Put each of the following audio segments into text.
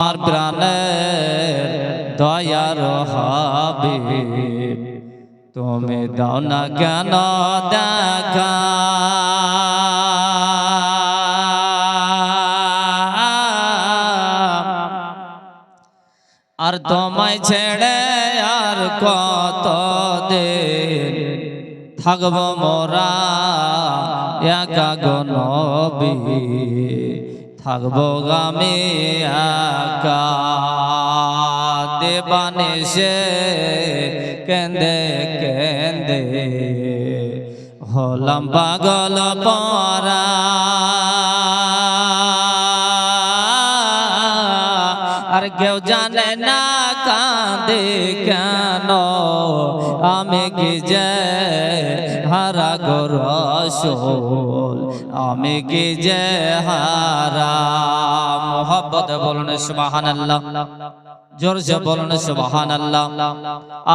আমার প্রাণের দয়ার হাবিব তুমি দাও না কেন দেখা আর তোমায় ছেড়ে আর কত দিন থাকব মোরা একা গো নবী থাকবো আমি একা দেবানিশে কেন্দে কেন্দে হলাম পাগল পরা আর কেউ জানে না কাঁদে কেন আমি কি যে হারা গো রাসূল আমি কি যে হারা মোহাব্বত বলুন সুবহানাল্লাহ জোরসে বলুন সুবহানাল্লাহ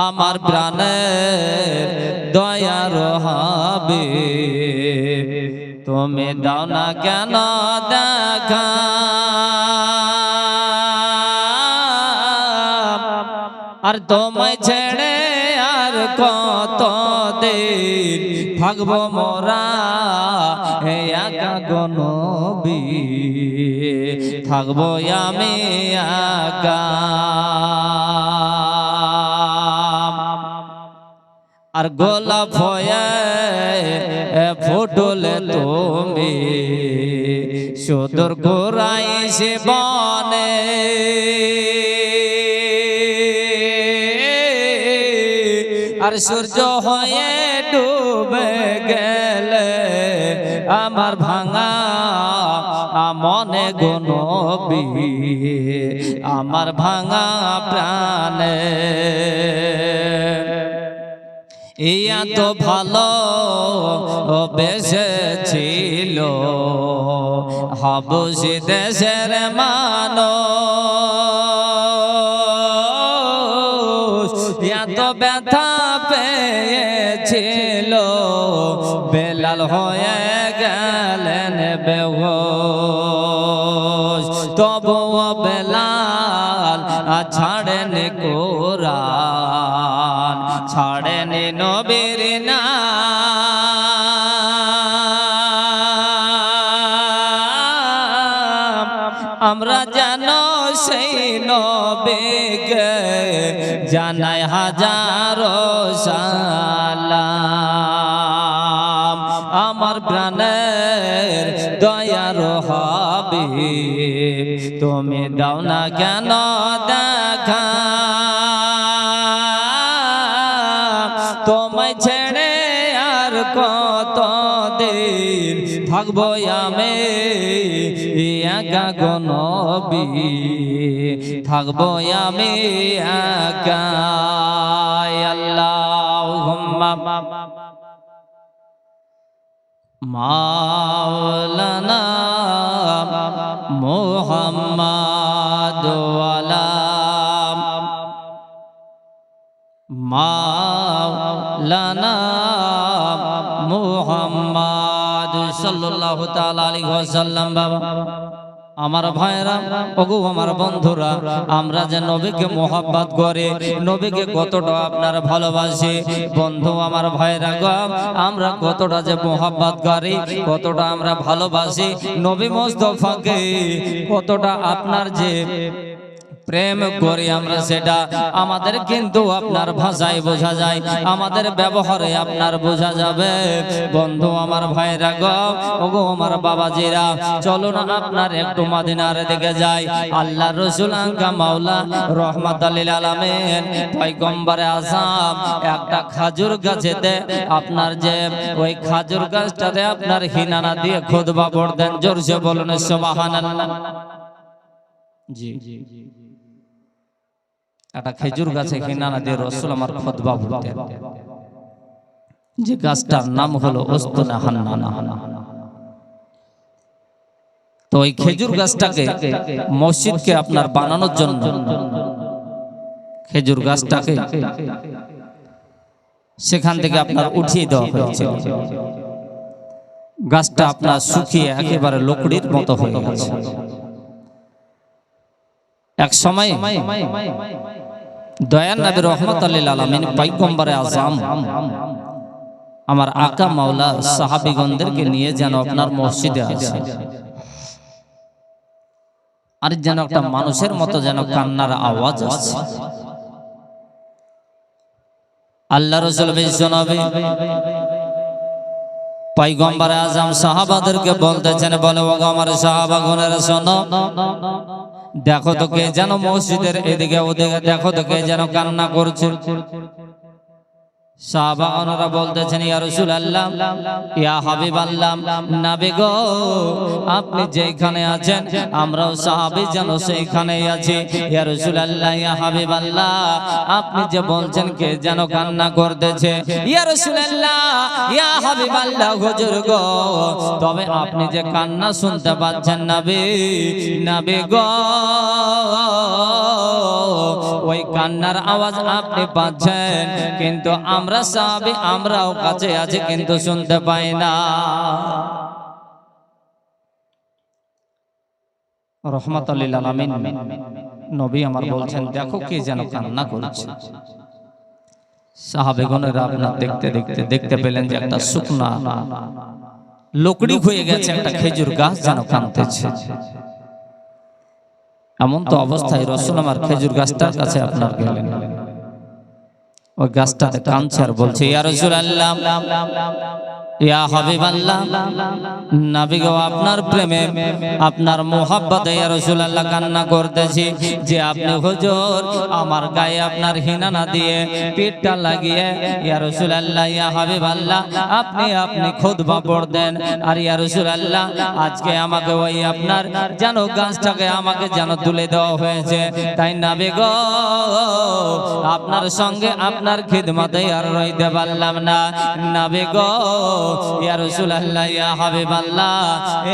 আমার প্রাণের দয়ার হাবিব তুমি দাও না কেন দেখা আর তোমায় ছেড়ে আর কত দিন থাকবো মোরা একা গো নবী থাকবো আমি একা আর গোলাপ হয়ে ফুটলে তুমি সুদূর কুরাইশি বনে আর সূর্য হয়ে ডুবে গেলে আমার ভাঙা মনে গো নবী আমার ভাঙা প্রাণে ইয়া তো ভালো বেসেছিল হাবশি দেশের মানুষ এত ব্যথা পেয়েছিল বেলাল হয়ে গেলেন বেহুশ তবুও বেলাল ছাড়েন কোরআন ছাড়েন নবীর নাম আমরা জানো সেই নবীকে জানাই হাজারো সালাম আমার প্রাণের দয়ার হাবিব তুমি দাও না কেন দেখা তোমায় ছেড়ে আর কত দিন থাকবো আমি একা গো নবী থাকবো আমি একা আল্লাহুম্মা মাওলানা মুহাম্মাদ ওয়ালা মাওলানা মুহাম্মাদ সাল্লাল্লাহু তাআলা আলাইহি ওয়াসাল্লাম বাবা আমার ভাইরা ওগো আমার বন্ধুরা আমরা যে নবীকে মোহাব্বত করে নবীকে কতটা আপনারা ভালোবাসি বন্ধু আমার ভাইরা গো আমরা কতটা যে মোহাব্বত করি কতটা আমরা ভালোবাসি নবী মুস্তাফাকে কতটা আপনার যে প্রেম করি আমরা সেটা আমাদের কিন্তু আপনার ভাষায় বোঝা যায় আমাদের ব্যবহারে আপনার বোঝা যাবে বন্ধু আমার ভাইরা গো ওগো আমার বাবাজিরা চলো না আপনার একটু মদিনার দিকে যাই আল্লাহ রাসূল আঙ্কা মাওলা রাহমাতুল লিল আলামিন পয়গম্বরে আযম একটা খেজুর গাছেতে আপনার যে ওই খেজুর গাছটাতে আপনার হিনানা দিয়ে খুতবা পড়তেন জোরসে বলুন সুবহানাল্লাহ জি একটা খেজুর গাছে হিনানা দিয়ে রাসূল আমার খুতবা পড়তেন যে গাছটার নাম হলো উস্তুনা হান্নানা তো এই খেজুর গাছটাকে মসজিদকে আপনার বানানোর জন্য খেজুর গাছটাকে সেখান থেকে আপনার উঠিয়ে দেওয়া হয়েছে গাছটা আপনার শুকিয়ে একেবারে লকড়ির মতো হয়ে গেছে এক সময় দয়ার নবী রহমাতুল লিল আলামিন পয়গম্বরে আযম আমার আকা মাওলা সাহাবীগণদেরকে নিয়ে যেন আপনার মসজিদে আসে, আর যেন একটা মানুষের মতো যেন কান্নার আওয়াজ আসছে। আল্লাহ রাসূল বিশ্বনবী পয়গম্বর আযম সাহাবাদেরকে বলতেছেন, বলে ওগো আমার সাহাবাগণেরা শোনো, দেখো তো কে যেন মসজিদের এদিকে ওদিকে, দেখো তো কে যেন কান্না করছে। সাহাবাগণরা বলতেছেন, ইয়া রাসূলুল্লাহ, ইয়া হাবিবাল্লাহ, নবী গো আপনি যেখানে আছেন আমরাও সাহাবী যেন সেইখানেই আছি। ইয়া রাসূলুল্লাহ, ইয়া হাবিবাল্লাহ, আপনি যে বলছেন কে যেন কান্না করতেছে। ইয়া রাসূলুল্লাহ, ইয়া হাবিবাল্লাহ, হুজুর গো তবে আপনি যে কান্না শুনতে পাচ্ছেন নবী, নবী গো ওই কান্নার আওয়াজ আপনি পাচ্ছেন, কিন্তু আমরা সাহাবী আমরাও কাছে আছি কিন্তু শুনতে পাই না। রহমাতুল লিল আলামিন নবী আমার বলছেন, দেখো কে যেন কান্না করছে। সাহাবেগণেরা আপনার দেখতে দেখতে দেখতে পেলেন যে একটা শুকনা লকড়ি হয়ে গেছে, একটা খেজুর গাছ যেন কাঁদতেছে। এমন তো অবস্থায় রাসূল আমার খেজুর গাছটার কাছে আপনার গেলেন, ওই গাছটাতে কাঁদছে আর বলছে, ইয়া রাসূলুল্লাহ, ইয়া হাবিবাল্লাহ, নবী গো আপনার প্রেমে আপনার মোহাব্বতে ইয়া রাসূলুল্লাহ কান্না করতেছি যে আপনি হুজুর আমার গায়ে আপনার হিনানা দিয়ে পিঠটা লাগিয়ে ইয়া রাসূলুল্লাহ, ইয়া হাবিবাল্লাহ আপনি খুতবা পড়তেন, আর ইয়া রাসূলুল্লাহ আজকে আমাকে ওই আপনার যেন গাছটাকে আমাকে যেন তুলে দেওয়া হয়েছে, তাই নবী গো আপনার সঙ্গে আপনার খিদমতে আর রইতে পারলাম না। নবী গো ইয়া রাসূলুল্লাহ, ইয়া হাবিবাল্লাহ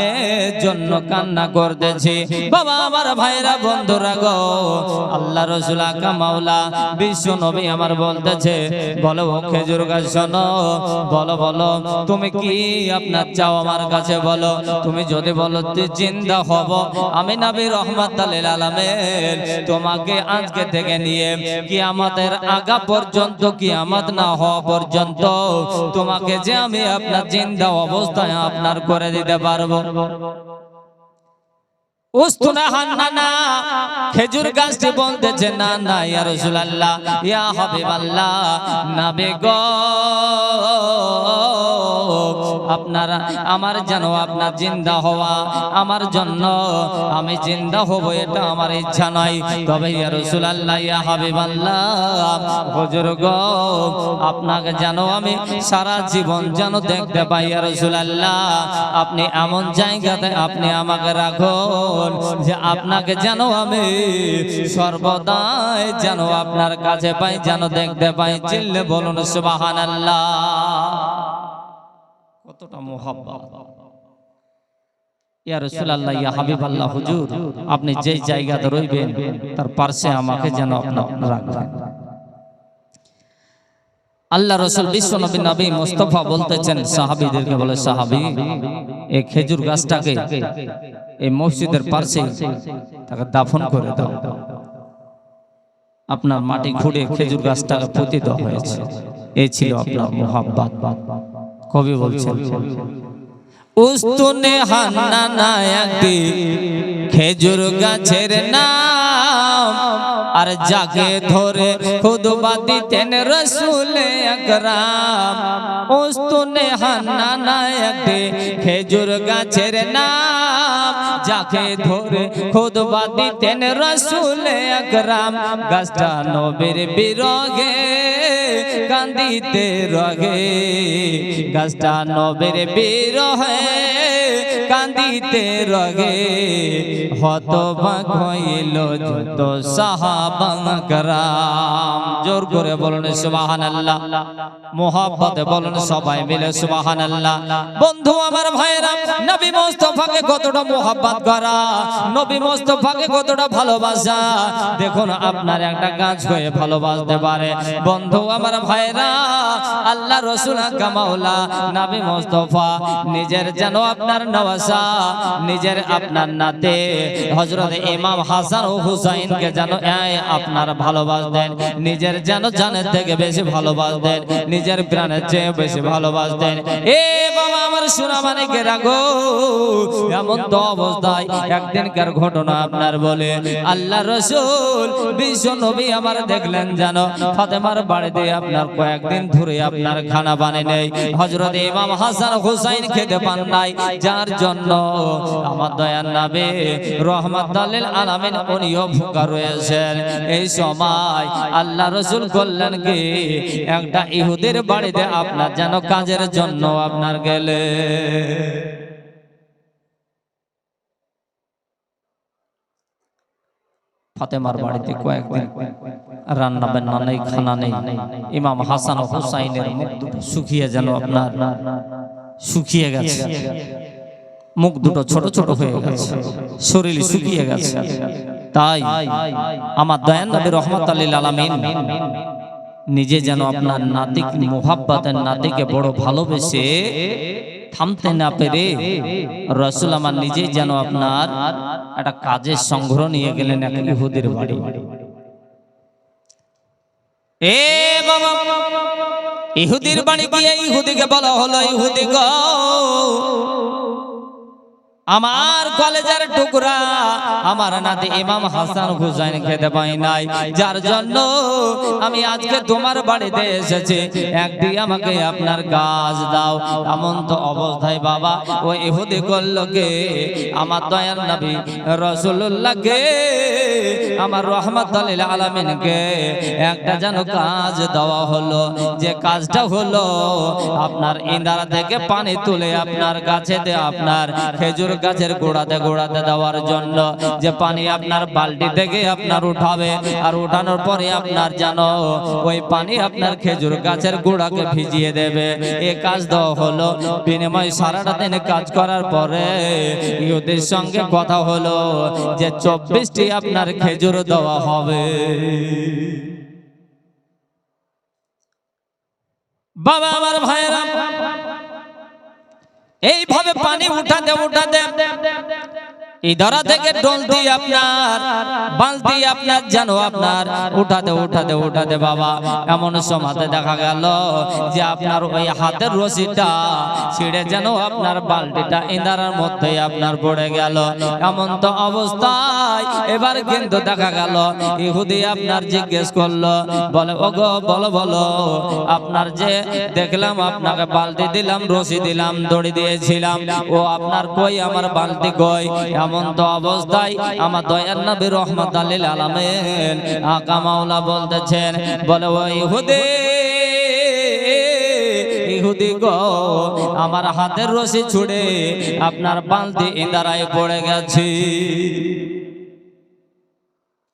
এর জন্য কান্না করতেছি। বাবা আমার ভাইরা বন্ধুরা গো, আল্লাহ রাসূল আকা মাওলা বিশ্ব নবী আমার বলতেছে, বলো ও খেজুর গাছ শোনো, বলো বলো তুমি কি আপনার চাও আমার কাছে বলো। তুমি যদি বলো তুই জিন্দা হব, আমি নবী রহমাতুল লিল আলামিন তোমাকে আজকে থেকে নিয়ে কিয়ামতের আগা পর্যন্ত, কিয়ামত না হওয়া পর্যন্ত তোমাকে যে আমি আপনার জিন্দা অবস্থায় আপনার করে দিতে পারবো। উস্তুনা হান্নানা খেজুর গাছটি বলতেছে, না না ইয়া রাসূলুল্লাহ, ইয়া হাবিবাল্লাহ, নবী গো আপনারা আমার যেন আপনার জিন্দা হওয়া আমার জন্য, আমি জিন্দা হব এটা আমার ইচ্ছা নয়, তবে ইয়া রাসূলুল্লাহ, ইয়া হাবিবাল্লাহ হুজুর গো আপনাকে যেন আমি সারা জীবন যেন দেখতে পাই। ইয়া রাসূলুল্লাহ আপনি এমন জায়গাতে আপনি আমাকে রাখুন যে আপনাকে যেন আমি সর্বদাই যেন আপনার কাছে পাই, যেন দেখতে পাই। চিল্লে বলুন সুবহানাল্লাহ। কতটা মোহাব্বত। ইয়া রাসূলুল্লাহ, ইয়া হাবিবাল্লাহ হুজুর আপনি যেই জায়গাতে রইবেন তার পাশে আমাকে যেন আপনার রাখবেন। আল্লাহ রাসূল বিশ্ব নবী নবী মুস্তাফা বলতেছেন সাহাবীদেরকে, বলে সাহাবী এই খেজুর গাছটাকে এই মসজিদের পাশে তাকে দাফন করে দাও। আপনার মাটি খুঁড়ে খেজুর গাছটাকে পুঁতে দেওয়া হয়েছে, এই ছিল আপনার মোহাব্বত। কবি বলছেন, উস্তুনে হান্নানা একটি খেজুর গাছের নাম, আর যাকে ধরে খুতবা দিতেন রাসূল আকরাম। উস্তুনে হান্নানা একটি খেজুর গাছের নাম, যাকে ধরে খুতবা দিতেন রাসূল আকরাম। গাছটা নবীর বিরহে কান্দিতে রগে, গাছটা নবীর বিরহে কান্দিতে রগে, হতবাক হইল যত সাহাবা کرام। জোর করে বলুন সুবহানাল্লাহ, মোহাব্বতে বলুন সবাই মিলে সুবহানাল্লাহ। বন্ধু আমার ভাইরা, নবী মুস্তাফাকে কতটা মোহাব্বত করা, নবী মুস্তাফাকে কতটা ভালোবাসা, দেখুন আপনার একটা গাছ হয়ে ভালোবাসতে পারে। বন্ধু আমার ভাইরা, আল্লাহ রাসূল আকা মাওলা নবী মুস্তাফা নিজের যেন আপনার আপনার নওয়াসা নিজের আপনার নাতে হযরত ইমাম হাসান ও হুসাইনকে যেন আপনার ভালোবাসতেন, নিজের যেন জানের থেকে বেশি ভালোবাসতেন, নিজের প্রাণের চেয়ে বেশি ভালোবাসতেন। এ বাবা আমার সোনা মানিকে রাখো, এমন তো অবস্থায় একদিনকার ঘটনা আপনার বলে আল্লাহ রাসূল বিশ্ব নবী আমার দেখলেন যেন ফাতেমার বাড়িতে আপনার কয়েকদিন ধরে আপনার খানা বানে নেই, হযরত ইমাম হাসান হুসাইন খেতে পান নাই, যার জন্য আমার দয়ার নবী রহমাতুল লিল আলামিন উনিও ভুকা রয়েছেন। এই সময় আল্লাহ রাসূল বললেন কি একটা ইহুদির বাড়িতে আপনার যেন কাজের জন্য আপনার গেলে। ফাতেমার বাড়িতে কয়েকদিন রান্না বান্না নেই, খানা নেই। ইমাম হাসান ও হুসাইনের মুখ দুটো শুকিয়ে যেন আপনার শুকিয়ে গেছে, মুখ দুটো ছোট ছোট হয়ে গেছে, শরীর শুকিয়ে গেছে। তাই আমার দয়ান নবী রহমাতুল লিল আলামিন নিজে যেন আপনার নাতিক মুহাব্বতের নাতিকে বড় ভালোবেসে থামতে না পেরে রাসূল আমার নিজেই যেন আপনার একটা কাজের সংগ্রহ নিয়ে গেলেন এক ইহুদির বাড়ি। এ বাবা ইহুদির বাড়ি গিয়ে ইহুদিকে বলা হলো, ইহুদি গো আমার কলেজের টুকরা আমার নাতি ইমাম হাসান হুসাইন খেতে পাই নাই, যার জন্য আমি আজকে তোমার বাড়িতে এসেছি, একটি আমাকে আপনার কাজ দাও। এমন তো অবস্থায় বাবা ও ইহুদি করলো কে আমার দয়ার নবী রাসূলুল্লাহকে আমার রহমাতুল লিল আলামিনকে একটা যেন কাজ দেওয়া হলো, যে কাজটা হলো আপনার ইন্দারা থেকে পানি তুলে আপনার গাছেতে আপনার খেজুর গাছের গোড়াতে গোড়াতে দেওয়ার জন্য, যে পানি আপনার বালতি থেকে আপনার উঠাবে, আর উঠানোর পরে আপনার যেন ওই পানি আপনার খেজুর গাছের গোড়াকে ভিজিয়ে দেবে। এই কাজ দেওয়া হলো। বিনিময় সারাটা দিন কাজ করার পরে ইহুদির সঙ্গে কথা হলো যে 24টি আপনার খেজুর দেওয়া হবে। বাবা আমার ভাইরা এইভাবে পানি উঠাতে উঠাতে ইদারা থেকে ডলতি আপনার বালতি আপনার যেন আপনার উঠাতে উঠাতে উঠাতে বাবা এমন সময়তে দেখা গেল যে আপনার ওই হাতের রশিটা ছিঁড়ে যেন আপনার বালতিটা ইদারার মধ্যে আপনার পড়ে গেল। এমন তো অবস্থায় এবার কিন্তু দেখা গেল ইহুদি আপনার জিজ্ঞেস করলো, বলে ওগো বলো বলো আপনার যে দেখলাম আপনাকে বালতি দিলাম, রশি দিলাম, দড়ি দিয়েছিলাম, ও আপনার কই আমার বালতি কই? এমন তো অবস্থায় আমার দয়ার নবী রহমাতুল লিল আলামিন আকা মাওলা বলতেছেন, বলে ও ইহুদি ইহুদি গো আমার হাতের রশি ছুড়ে আপনার বালতি ইন্দারায় পড়ে গেছে।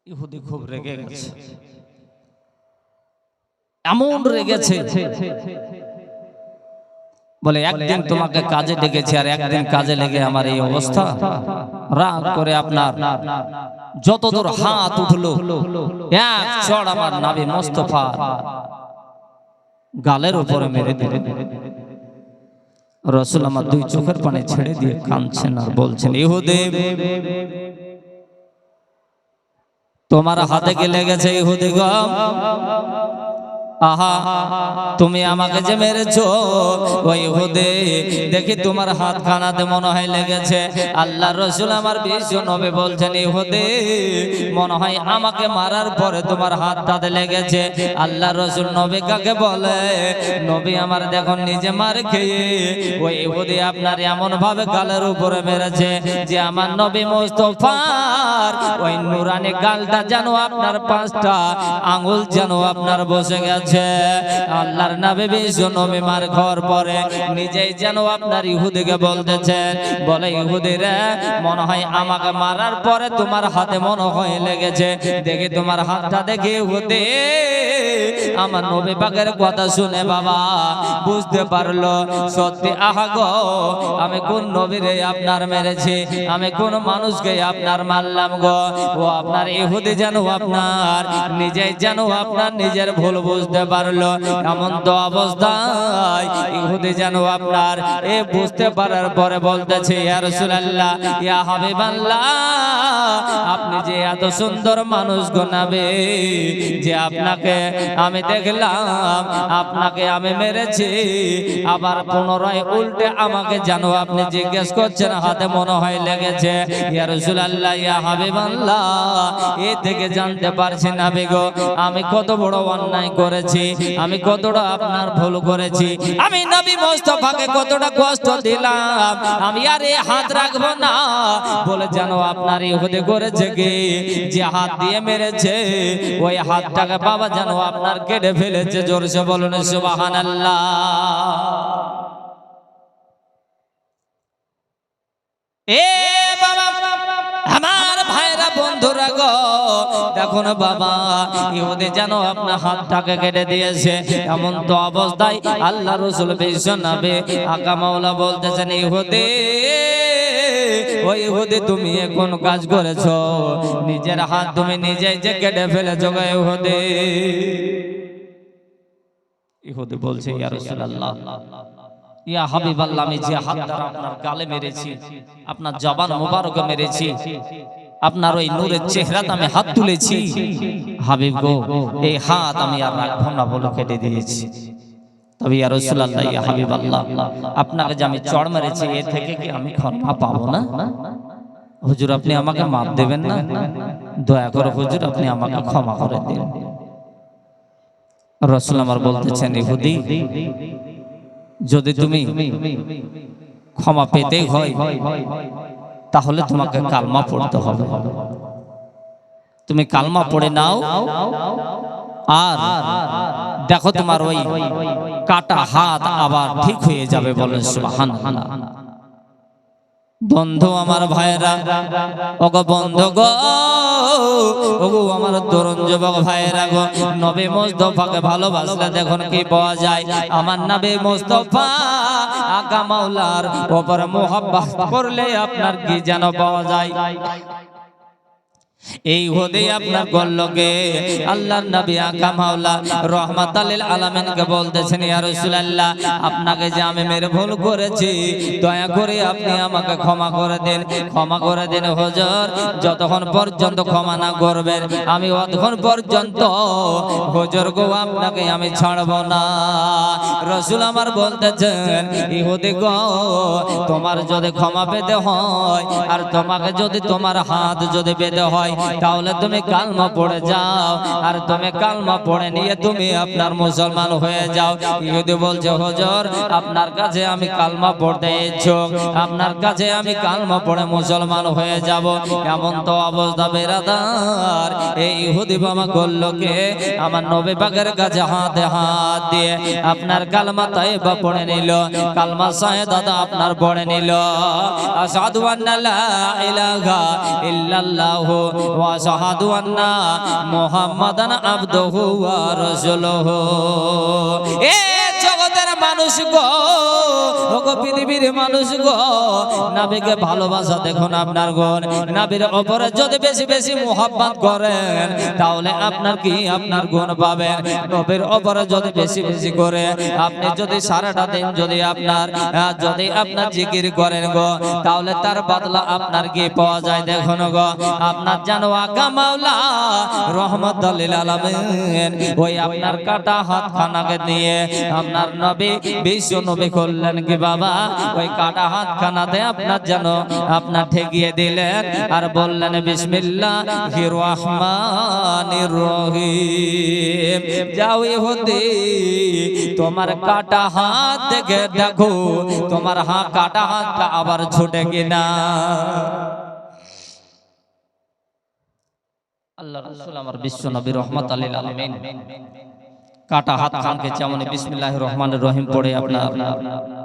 ইহুদি খুব রেগে গেছে, এমন রেগেছে বলে একদিন তোমাকে কাজে ডেকেছি আর একদিন কাজে লেগে আমার এই অবস্থা। রাগ করে আপনার যতদূর হাত উঠলো এক চড় আমার নবী মুস্তাফা গালের উপরে মেরে দিলেন। রাসূল আমার দুই চোখের পানি ছেড়ে দিয়ে কাঁদছেন আর বলছেন, ইহুদি তোমার হাতে কি লেগেছে? ইহুদি গো আহা তুমি আমাকে যে মেরেছো ওই ইহুদি দেখি তোমার হাত খানাতে মনে হয় লেগেছে। আল্লাহ রাসূল আমার বিশ্ব নবী বলছেন, ইহুদি মনে হয় আমাকে মারার পরে তোমার হাতটাতে লেগেছে। আল্লাহ রাসূল নবী কাকে বলে? নবী আমার দেখুন নিজে মার খেয়ে ওই ইহুদি আপনার এমন ভাবে গালের উপরে মেরেছে যে আমার নবী মুস্তাফার ওই নুরানি গালটা যেন আপনার 5টা আঙ্গুল যেন আপনার বসে গেছে। আল্লাহর নবী বিশ্ব নবী মার খাওয়ার পরে নিজেই যেন আপনার ইহুদিকে বলতেছেন, বলে ইহুদি রে মনে হয় আমাকে মারার পরে তোমার হাতে মনে হয় লেগেছে, দেখি তোমার হাতটা দেখি। ইহুদি আমার নবী পাকের কথা শুনে বাবা বুঝতে পারলো সত্যি আহা গো আমি কোন নবীরে আপনার মেরেছি, আমি কোন মানুষকে আপনার মারলাম গো। ও আপনার ইহুদি যেন আপনার নিজেই যেন আপনার নিজের ভুল বুঝতে বুঝতে পারলো। এমন তো অবস্থায় ইহুদি যেন আপনার বুঝতে পারার পরে বলতেছে, ইয়া রাসূলুল্লাহ, ইয়া হাবিবাল্লাহ, আপনি যে এত সুন্দর মানুষ গো নবী, যে আপনাকে আমি দেখলাম, আপনাকে আমি মেরেছি, আবার পুনরায় উল্টে আমাকে জানো আপনি জিজ্ঞেস করছেন হাতে মনে হয় লেগেছে। ইয়া রাসূলুল্লাহ, ইয়া হাবিবাল্লাহ, এ থেকে জানতে পারছি নবী গো, আমি কত বড় অন্যায় করেছি, আমি কতটা আপনার ভুল করেছি, আমি নবী মুস্তাফাকে কতটা কষ্ট দিলাম, আমি আর এই হাত রাখবো না বলে জানো আপনার ইহুদি করেছে কি, যে হাত দিয়ে মেরেছে ওই হাতটাকে বাবা জানো আপনার কেটে ফেলেছে। জোরসে বলুন সুবহানাল্লাহ। এ বাবা, আমার ভাইরা বন্ধুরা গো, দেখুন বাবা, ইহুদি যেন আপনার হাতটাকে কেটে দিয়েছে। এমন তো অবস্থায় আল্লাহ রাসূল বিশ্ব নবী আকা মাওলা বলতেছেন, ইহুদি, ওই ইহুদি তুমি কোন কাজ করেছো? নিজের হাত তুমি নিজেই যে কেটে ফেলেছো গো ইহুদি। ইহুদি বলছে, ইয়া রাসূলুল্লাহ, ইয়া হাবিবাল্লাহ, আমি যে হাত দ্বারা আপনার গালে মেরেছি, আপনার জবান মোবারকে মেরেছি, আপনার ওই নূরের চেহারাতে আমি হাত তুলেছি, হাবিব গো, এই হাত আমি আর রাখবো না বলে কেটে দিয়েছি। তবে ইয়া রাসূলুল্লাহ, ইয়া হাবিবাল্লাহ, আপনাকে যে আমি চড় মেরেছি, এর থেকে কি আমি ক্ষমা পাবো না? হুজুর, আপনি আমাকে মাফ দেবেন না? দয়া করে হুজুর, আপনি আমাকে ক্ষমা করে দিন। রাসূল আমার বলতেছেন, ইহুদি, যদি তুমি ক্ষমা পেতে হয় তাহলে তোমাকে কালমা পড়তে হবে। তুমি কালমা পড়ে নাও, আর দেখো তোমার ওই কাটা হাত আবার ঠিক হয়ে যাবে। বলেন সুবহানাল্লাহ। বন্ধু আমার ভাইরা, ওগো বন্ধু গো, ওগো আমার তরুণ যুবক ভাইরা গো, নবী মুস্তাফাকে ভালোবাসলে দেখুন কি পাওয়া যায়। আমার নবী মুস্তাফা আকা মাওলার উপর মোহাব্বত করলে আপনার কি যেন পাওয়া যায়। এই ইহুদি আপনার বললকে আল্লাহর নবী আকা মাওলা রাহমাতাল লিল আলামিনকে বলতেছেন, ইয়া রাসূলুল্লাহ, আপনাকে যে আমি মেরে ভুল করেছি, দয়া করে আপনি আমাকে ক্ষমা করে দিন, ক্ষমা করে দিন হুজুর। যতক্ষণ পর্যন্ত ক্ষমা না করবেন আমি ততক্ষণ পর্যন্ত হুজুর গো আপনাকে আমি ছাড়ব না। রাসূল আমার বলতেছেন, ইহুদি গো, তোমার যদি ক্ষমা পেতে হয় আর তোমাকে যদি তোমার হাত যদি পেতে হয় তাহলে তুমি কালমা পড়ে যাও, আর তুমি কালমা পড়ে নিয়ে তুমি আপনার মুসলমান হয়ে যাও। ইহুদি বলছে, হুজুর, আপনার কাছে আমি কালমা পড়তে ইচ্ছুক, আপনার কাছে আমি কালমা পড়ে মুসলমান হয়ে যাব। এমন তো অবস্থা বেরাদার, এই ইহুদি বাবা গোল্লকে আমার নবী পাকের কাছে হাতে হাত দিয়ে আপনার কালমা তাইবা পড়ে নিল, কালমা শাহাদাত আপনার পড়ে নিল। আশহাদু আন্না লা ইলাহা ইল্লাল্লাহু ওয়া আশহাদু আন্না মুহাম্মাদান আবদুহু ওয়া রাসূলুহু। এ জগতের মানুষ গো, ওগো পৃথিবীর মানুষ গো, নবীকে ভালোবাসা দেখুন আপনার গুণ। নবীর উপরে যদি বেশি বেশি মুহাব্বত করেন তাহলে আপনার কি আপনার গুণ পাবেন। নবীর উপরে যদি বেশি বেশি করে আপনি যদি সারাটা দিন যদি আপনার জিকির করেন গো, তাহলে তার বদলা আপনার কি পাওয়া যায় দেখুন গো। আপনার জানো আকা মাওলা রাহমাতুল লিল আলামিন ওই আপনার কাটা হাত খানাকে নিয়ে আপনার নবী বিশ্ব নবী করলেন কি বাবা, ওই কাটা হাত খানাতে আপনার জানো আপনার ঠেকিয়ে দিলেন আর বললেন, বিসমিল্লাহির রহমানির রহিম। যাও ইহুদি, তোমার কাটা হাত দেখে দেখো তোমার কাটা হাতটা আবার ছুটে কিনা। আল্লাহ রাসূল আমার বিশ্ব নবী রাহমাতুল লিল আলামিন কাটা হাত খানকে যেমন বিসমিল্লাহির রহমানির রহিম পড়ে আপনার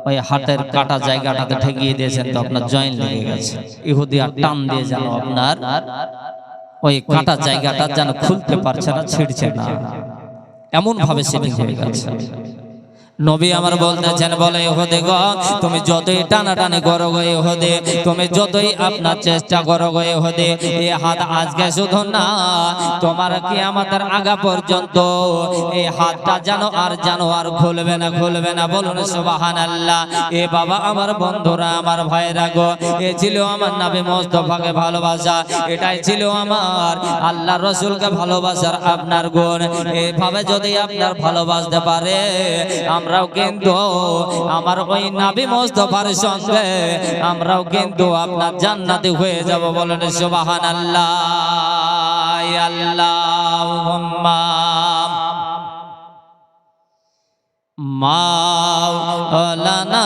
ওই হাতের কাটা জায়গাটাতে ঠেকিয়ে দিয়েছেন, তো আপনার জয়েন্ট লেগে গেছে। ইহুদি আর টান দিয়ে যেন আপনার ওই কাটা জায়গাটা যেন খুলতে পারছে না, ছিড়ছে না, এমন ভাবে সেটিং হয়ে গেছে। নবী আমার বলতেছেন, বলে ইহুদি গো, তুমি যতই টানাটানি করো গো ইহুদি, তুমি যতই আপনার চেষ্টা করো গো ইহুদি, এই হাত আজকে শুধু না, তোমার কিয়ামতের আগা পর্যন্ত এই হাতটা যেন আর খুলবে না, খুলবে না। বলুন সুবহানাল্লাহ। এ বাবা আমার বন্ধুরা, আমার ভাইরা গো, এ ছিল আমার নবী মুস্তাফাকে ভালোবাসা, এটাই ছিল আমার আল্লাহ রসুলকে ভালোবাসার আপনার গুণ। এইভাবে যদি আপনার ভালোবাসতে পারে, আমরাও কিন্তু আমার ওই নবী মুস্তাফার সঙ্গে আমরাও কিন্তু আপনার জান্নাতি হয়ে যাব। বলেন সুবহানাল্লাহ। আল্লাহুম্মা মাওলানা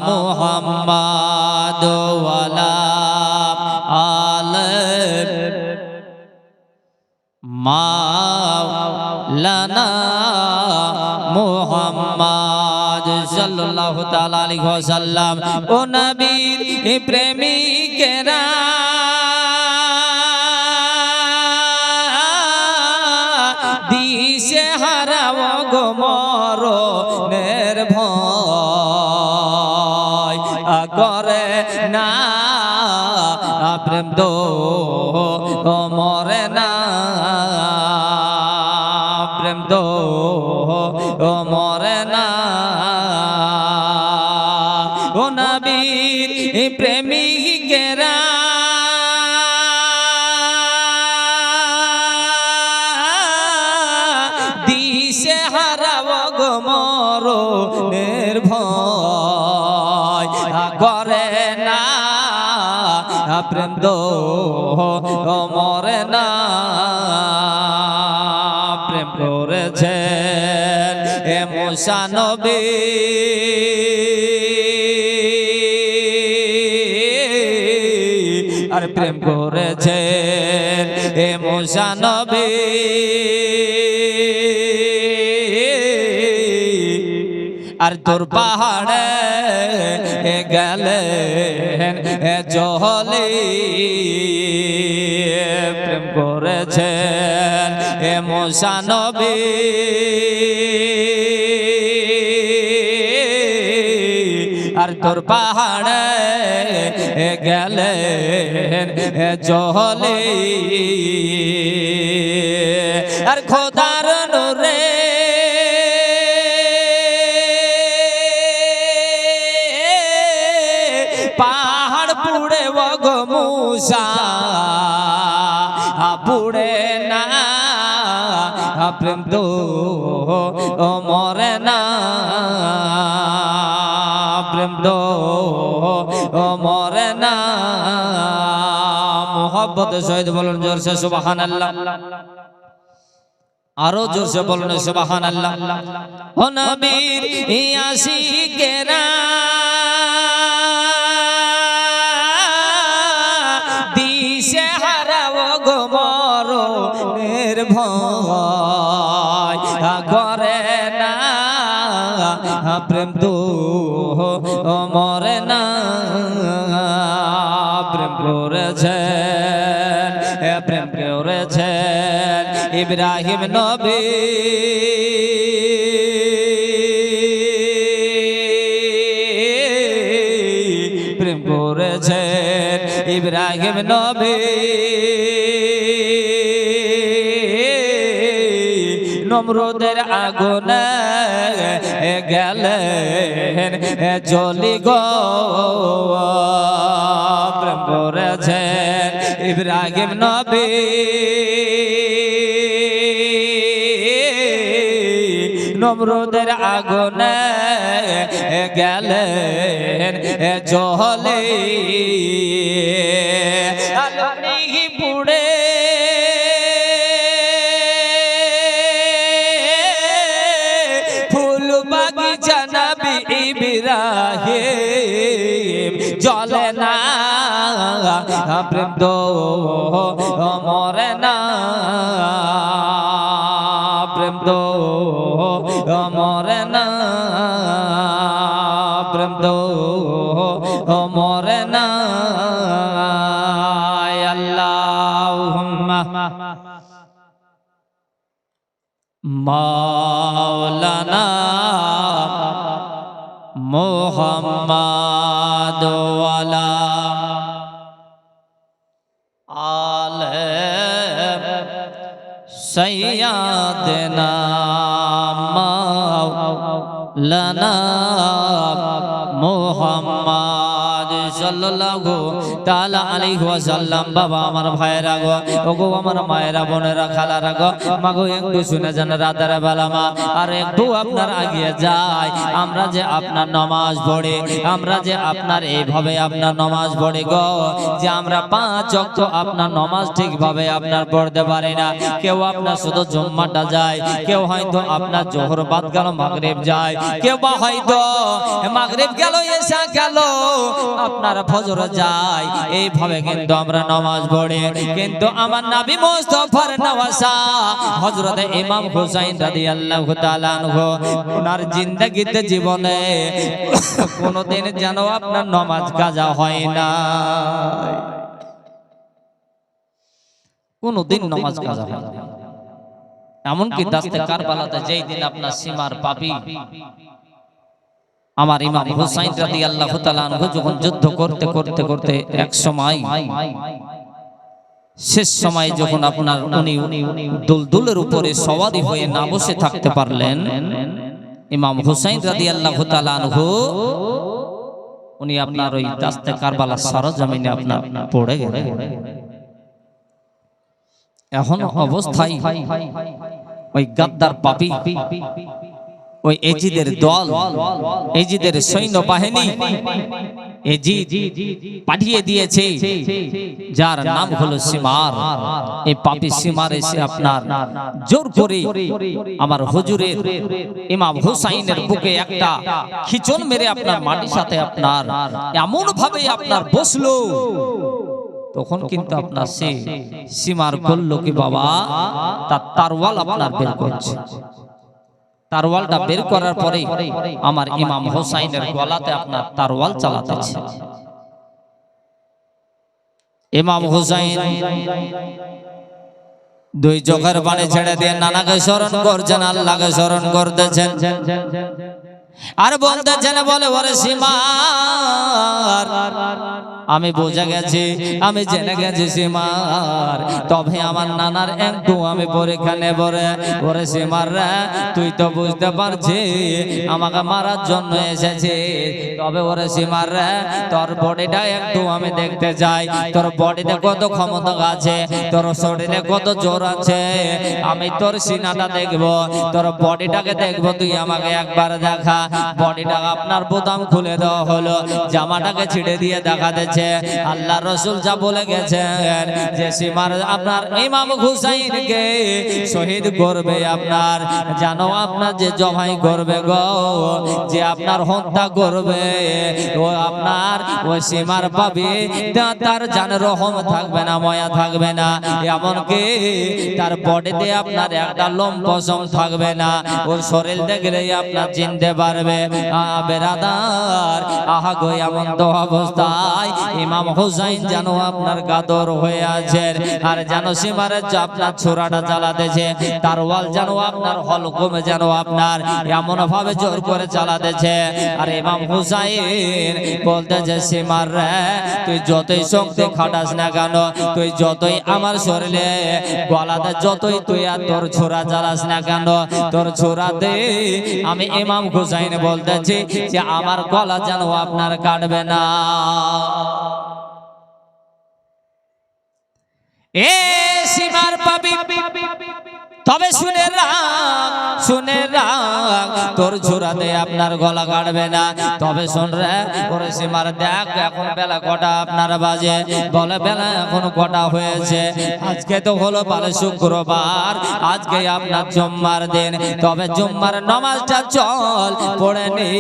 মুহাম্মাদ ওয়ালা আলে মাওলানা মুহাম্মাদ সাল্লাল্লাহু তাআলা আলাইহি ওয়াসাল্লাম। ও নবীর প্রেমিকেরা, দিশে হারাও গো মরণের ভয় করে না, প্রেম তো মরে না, প্রেম তো মরে না। ও নবীর প্রেমিকেরা, দিশে হারাও গো মরণের ভয় করে না, প্রেম তো মরে না। প্রেম করেছেন এ মুসা নবী, আর প্রেম করেছেন এ মুসা নবী। আর তোর পাহাড়ে গেলেন জহলি, প্রেম করেছেন এ মুসা নবী। আর তোর পাহাড়ে গেলেন জহলি, আর খোদার নূরে পাহাড় পুড়ে গো মুসা পুড়ে না, প্রেম তো মরে না, প্রেম তো মরে না। মোহব্বত সহিত বলুন জোরসে সুবহানাল্লাহ। আরো জোরসে বলুন সুবহানাল্লাহ। ও নবীর আশিকেরা, দিশে হারাও গো মরণের ভয় করে না, প্রেম তো মরে না। প্রেম করেছেন, প্রেম করেছেন ইব্রাহিম নবী, প্রেম করেছেন ইব্রাহিম নবী। নমরুদের আগুনে গেলেন জ্বলি গো, প্রেম করেছেন ইব্রাহিম নবী। নমরুদের আগুনে গেলেন জ্বলি, আগুনে পুড়ে ফুল বাগিচা নবী ইব্রাহিম জ্বলে না, প্রেম তো মরে না, প্রেম তো মরে না, প্রেম তো মরে না। আল্লাহুম্মা মাওলানা মুহাম্মদ ওয়ালা আলে সাইয়্যিদানা মাওলানা মুহাম্মদ সাল্লাল্লাহু তাআলা আলাইহি ওয়াসাল্লাম। বাবা আমার ভাইয়েরা গো, ওগো আমার মায়েরা বোনেরা খালারা গো, মাগো একটু শুনে যান রাতের বেলা মা, আর একটু আপনার আগিয়ে যায়। আমরা যে আপনার নামাজ পড়ি, আমরা যে আপনার এইভাবে আপনার নামাজ পড়ি গো, যে আমরা 5 ওয়াক্ত আপনার নামাজ ঠিকভাবে আপনার পড়তে পারি না। কেউ আপনার শুধু জুম্মাটা যায়, কেউ হয়তো আপনার জোহর বাদ গেল মাগরিব যায়, কেউ বা হয়তো মাগরিব গেল এশা গেল আপনার ফজর যায়। এইভাবে কিন্তু আমরা নামাজ পড়ি, কিন্তু আমার নবী মুস্তাফার নওয়াসা হযরত ইমাম হুসাইন রাদিয়াল্লাহু তাআলা আনহু ওনার জিন্দেগিতে জীবনে কোনোদিন যেন আপনার নামাজ কাজা হয় না, কোনোদিন নামাজ কাজা হয় না। এমনকি দাস্তে কারবালাতে যেই দিন আপনার সীমার পাপী আমার ইমাম হুসাইন রাদিয়াল্লাহু তাআলা আনহু যখন যুদ্ধ করতে করতে করতে এক সময় শেষ সময় যখন আপনার উনি দুলদুলের উপরে সওয়ারি হয়ে না বসে থাকতে পারলেন, ইমাম হুসাইন রাদিয়াল্লাহু তাআলা আনহু উনি আপনার ওই দাস্তে কারবালা সরজমিনে আপনার পড়ে গেলেন। এখন অবস্থায় ওই গাদ্দার পাপী, ওই এজিদের দল, এজিদের সৈন্য বাহিনী এজিদ পাঠিয়ে দিয়েছে যার নাম হলো সীমার। এই পাপী সীমার এসে আপনার জোর করে আমার হুজুরের ইমাম হুসাইনের বুকে একটা খিচন মেরে আপনার মাটির সাথে আপনার এমন ভাবে আপনার বসলো। তখন কিন্তু আপনার সে সীমার করলো কি বাবা, তার তারওয়াল আপনার বের করছে। তারওয়ালটা বের করার পরে আমার ইমাম হুসাইনের গলাতে আপনার তারওয়াল চালাতেছে। ইমাম হুসাইন দুই চোখের পানি ছেড়ে দিয়ে নানাকে স্মরণ করছেন, আল্লাহকে স্মরণ করতেছেন, আর বলতেছেন বলে ওরে সীমার আমি বুঝে গেছি, আমি জেনে গেছি সীমার, তবে আমার নানার একটু আমি পরীক্ষা নেব রে। ওরে সীমার রে, তুই তো বুঝতে পারছি আমাকে মারার জন্য এসেছি, তবে ওরে সীমার রে তোর বডিটা একটু আমি দেখতে চাই, তোর বডিতে কত ক্ষমতা আছে, তোর শরীরে কত জোর আছে, আমি তোর সিনাটা দেখব, তোর বডিটাকে দেখব, তুই আমাকে একবার দেখা। বডিটা আপনার বোতাম খুলে দেওয়া হলো, জামাটাকে ছিঁড়ে দিয়ে দেখা দিচ্ছে। আল্লাহ রাসূল যা বলে গেছেন যে সীমার আপনার ইমাম হুসাইনকে শহীদ করবে, আপনার জানো আপনার যে জবাই করবে গো, যে আপনার হত্যা করবে, ও আপনার ওই সীমার পাবে তার জান রহম থাকবে না, মায়া থাকবে না, এমনকি তার বডিতে আপনার একটা লোম পশম থাকবে না, ওর শরীর দেখলেই আপনার চিনতে পারবে। বেরাদার আহা গো, এমন তো অবস্থায় ইমাম হুসাইন যেন আপনার গাদর হয়ে আছেন, আর যেন সীমারে আপনার ছোড়াটা চালাতেছে, তারওয়াল যেন আপনার হলকমে যেন আপনার এমন ভাবে জোর করে চালাতেছে। আর ইমাম হুসাইন বলতেছে সীমার রে, তুই যতই শক্তি খাটাস না কেন, তুই যতই আমার শরীরে গলাতে যতই তুই আর তোর ছোড়া চালাস না কেন, তোর ছোড়াতে আমি ইমাম হুসাইন বলতেছি যে আমার গলা যেন আপনার কাটবে না। এ সীমার পাপী, তবে শুনে রাখ, শুনে রাখ, তোর ছোড়াতে আপনার গলা কাটবে না, তবে শুন রে ওরে সীমার দেখ এখন বেলা কটা আপনার বাজে, বলে বেলা এখন কটা হয়েছে, আজকে তো হলো বলে শুক্রবার, আজকে আপনার জুম্মার দিন, তবে জুম্মার নামাজটা চল পড়ে নি,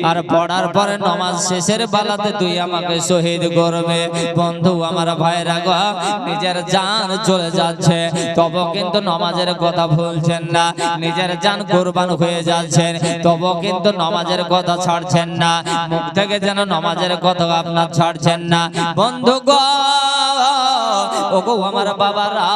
আর পড়ার পরে নামাজ শেষের বেলাতে তুই আমাকে শহীদ করবে। বন্ধু আমার ভাইরা গো, নিজের জান চলে যাচ্ছে, তবে কিন্তু নামাজের কথা ভুলছেন না, নিজের জান কুরবান হয়ে যাচ্ছেন, তবু কিন্তু নামাজের কথা ছাড়ছেন না, মুখ থেকে যেন নামাজের কথা আপনার ছাড়ছেন না। বন্ধুগণ, ওগো আমার বাবারা,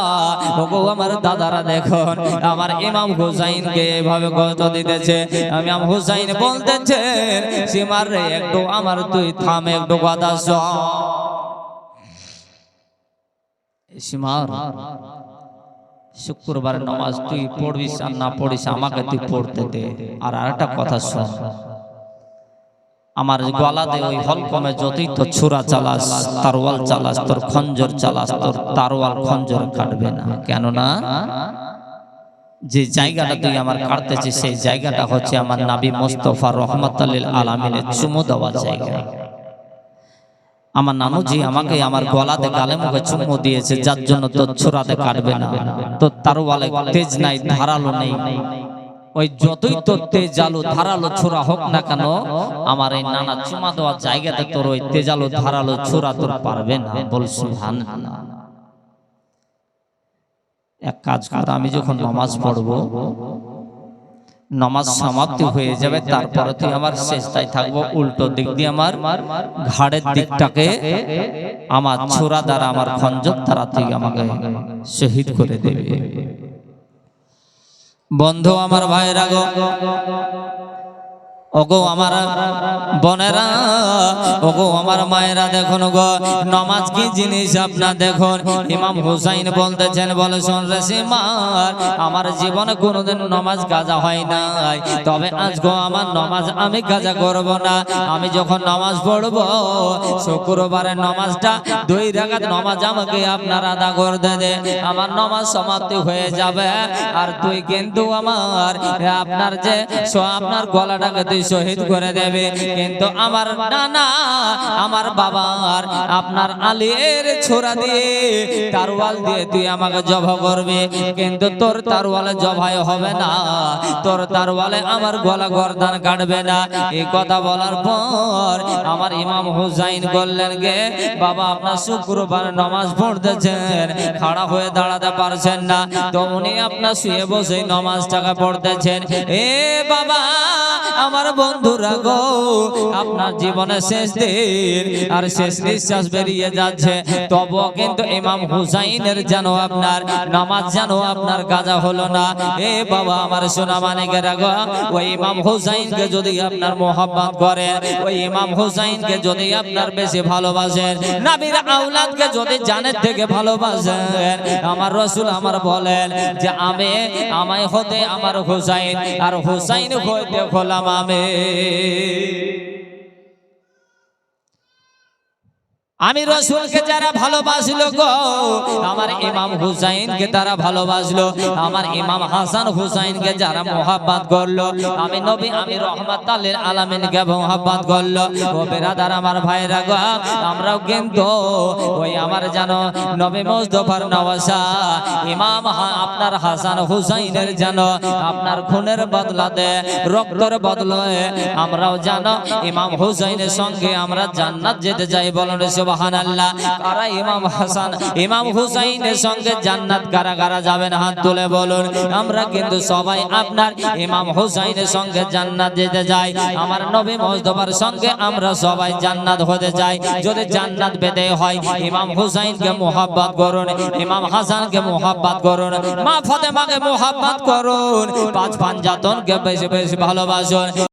ওগো আমার দাদারা, দেখুন আমার ইমাম হুসাইনকে এভাবে কষ্ট দিতেছে। ইমাম হুসাইন বলতেছেন, সীমার রে একটু আমার তুই থাম, একটু কথা শোন। সীমার শুক্রবার নামাজ তুই পড়বিস আর না পড়িস, আমাকে তুই পড়তে দে। আর আরেকটা কথা শোন, আমার গলাতে ওই হলকমে যতই তো ছুরা চালাস, তারওয়াল চালাস, তোর খঞ্জর চালাস, তোর তারওয়াল খঞ্জর কাটবে না। কেননা যে জায়গাটা তুই আমার কাটতেছিস, সেই জায়গাটা হচ্ছে আমার নবী মুস্তাফা রহমাতুল লিল আলামিনের চুমু দেওয়া জায়গা। আমার নানুজি আমাকে আমার গলাতে গালে মুখে চুমু দিয়েছে, যার জন্য তোর ছুরাতে কাটবে না, তোর তারওয়ালে তেজ নাই, ধারালো নেই। ওই যতই তোর তেজালো ধারালো ছোরা হোক না কেন, আমার এই নানা চুমা দেওয়া জায়গাতে তোর ওই তেজালো ধারালো ছোরা তোর পারবে না। বল সুবহানাল্লাহ। এক কাজ কর, আমি যখন নামাজ পড়বো, নামাজ সমাপ্তি হয়ে যাবে, তারপরে তুই আমার সেজদায় থাকবো, উল্টো দিক দিয়ে আমার ঘাড়ের দিকটাকে আমার ছোরা দ্বারা, আমার খঞ্জর দ্বারা তুই আমাকে শহীদ করে দেবে। বন্ধু আমার ভাইরা গো, ওগো আমার বোনেরা, ওগো আমার মায়েরা, দেখুন গো নামাজ কি জিনিস আপনার দেখুন। ইমাম হুসাইন বলতেছেন, বলে শোন রে সীমার, আমার জীবনে কোনোদিন নামাজ কাজা হয় নাই, তবে আজ গো আমার নামাজ আমি কাজা করব না। আমি যখন নামাজ পড়বো, শুক্রবারের নামাজটা 2 রাকাত নামাজ আমাকে আপনার আদা করতে দে, আমার নামাজ সমাপ্তি হয়ে যাবে। আর তুই কিন্তু আমার আপনার যে আপনার গলাটাকে তুই শহীদ করে দেবে, কিন্তু আমার নানা আমার বাবার আপনার আলীর ছোরা দিয়ে তারওয়াল দিয়ে তুই আমাকে জবাই করবে, কিন্তু তোর তারওয়ালে জবাই হবে না, তোর তারওয়ালে আমার গলা গর্দান কাটবে না। এই কথা বলার পর আমার ইমাম হুসাইন বললেন, গে বাবা আপনার শুক্রবার নামাজ পড়তেছেন, খাড়া হয়ে দাঁড়াতে পারছেন না, তো উনি আপনার শুয়ে বসে নামাজটাকে পড়তেছেন। এ বাবা আমার বন্ধুরা গো, আপনার জীবনে শেষ দিন আর শেষ নিঃশ্বাস বেরিয়ে যাচ্ছে, তবুও কিন্তু ইমাম হুসাইনের যেন আপনার নামাজ যেন আপনার কাজা হলো না। এ বাবা আমার সোনা মানিকেরা গো, ওই ইমাম হুসাইনকে যদি আপনার মোহাব্বত করেন, ওই ইমাম হুসাইনকে যদি আপনার বেশি ভালোবাসেন, নবীর আওলাদকে যদি জানের থেকে ভালোবাসেন, আমার রাসূল আমার বলেন যে আমায় হতে আমার হুসাইন, আর হুসাইন হইতে হলাম আমি রাসূলকে যারা ভালোবাসলো গো, আমার ইমাম হুসাইনকে তারা ভালোবাসলো, আমার ইমাম হাসান হুসাইনকে যারা মোহাব্বত করলো, আমি নবী আমি রহমাতুল লিল আলামিনকে মোহাব্বত করলো। ও বেরাদার আমার ভাইরা গো, আমরাও কিন্তু ওই আমার জানো নবী মুস্তাফার নওয়াসা ইমাম আপনার হাসান হুসাইনের জানো আপনার খুনের বদলাতে, রক্তের বদলাতে আমরাও জানো ইমাম হুসাইনের সঙ্গে আমরা জান্নাত যেতে চাই। বলুন সুবহানাল্লাহ। কারা ইমাম হাসান ইমাম হুসাইনের সঙ্গে জান্নাত কারা কারা যাবেন হাত তুলে বলুন। আমরা কিন্তু সবাই আপনার ইমাম হুসাইনের সঙ্গে জান্নাত যেতে চাই, আমার নবী মুস্তাফার সঙ্গে আমরা সবাই জান্নাত হতে চাই। যদি জান্নাত পেতে হয় ইমাম হুসাইনকে মোহাব্বত করুন, ইমাম হাসানকে মোহাব্বত করুন, মা ফাতেমাকে মোহাব্বত করুন, 5 পাঞ্জাতনকে বেশি বেশি ভালোবাসুন।